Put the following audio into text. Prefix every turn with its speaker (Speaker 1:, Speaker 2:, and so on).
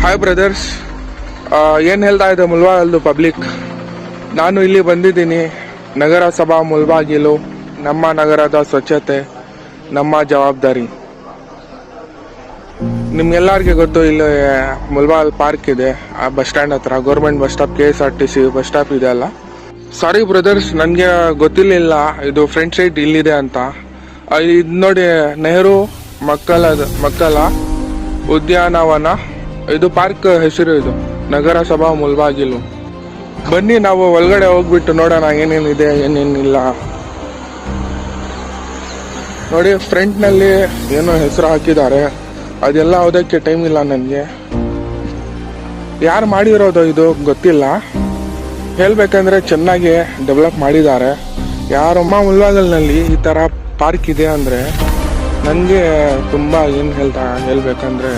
Speaker 1: Hi brothers, ಏನು ಹೇಳ್ತಾ ಇದೆ ಮುಲ್ಬಾಗಲ್ದು ಪಬ್ಲಿಕ್. ನಾನು ಇಲ್ಲಿ ಬಂದಿದ್ದೀನಿ. ನಗರಸಭಾ ಮುಲ್ಬಾಗಿಲು, ನಮ್ಮ ನಗರದ ಸ್ವಚ್ಛತೆ ನಮ್ಮ ಜವಾಬ್ದಾರಿ. ನಿಮ್ಗೆಲ್ಲರಿಗೆ ಗೊತ್ತು, ಇಲ್ಲಿ ಮುಲ್ಬಾಗಲ್ ಪಾರ್ಕ್ ಇದೆ, ಆ ಬಸ್ ಸ್ಟ್ಯಾಂಡ್ ಹತ್ರ, government bus stop, KSRTC bus stop ಇದೆ ಅಲ್ಲ. ಸಾರಿ ಬ್ರದರ್ಸ್, ನನಗೆ ಗೊತ್ತಿರಲಿಲ್ಲ ಇದು ಫ್ರಂಟ್ ಸೈಡ್ ಇಲ್ಲಿದೆ ಅಂತ. ಇದು ನೋಡಿ, ನೆಹರು ಮಕ್ಕಳ ಉದ್ಯಾನವನ, ಇದು ಪಾರ್ಕ್ ಹೆಸರು. ಇದು ನಗರಸಭಾ ಮುಲ್ಬಾಗಿಲು. ಬನ್ನಿ ನಾವು ಒಳಗಡೆ ಹೋಗ್ಬಿಟ್ಟು ನೋಡೋಣ ಏನೇನಿದೆ ಏನೇನಿಲ್ಲ. ನೋಡಿ, ಫ್ರಂಟ್ ನಲ್ಲಿ ಏನೋ ಹೆಸರು ಹಾಕಿದ್ದಾರೆ, ಅದೆಲ್ಲ ಓದಕ್ಕೆ ಟೈಮ್ ಇಲ್ಲ ನನಗೆ. ಯಾರು ಮಾಡಿರೋದು ಇದು ಗೊತ್ತಿಲ್ಲ. ಹೇಳ್ಬೇಕಂದ್ರೆ ಚೆನ್ನಾಗಿ ಡೆವಲಪ್ ಮಾಡಿದ್ದಾರೆ. ಯಾರಮ್ಮ ಮುಲ್ಬಾಗಲ್ನಲ್ಲಿ ಈ ತರ ಪಾರ್ಕ್ ಇದೆ ಅಂದ್ರೆ ನನಗೆ ತುಂಬಾ ಹೇಳ್ಬೇಕಂದ್ರೆ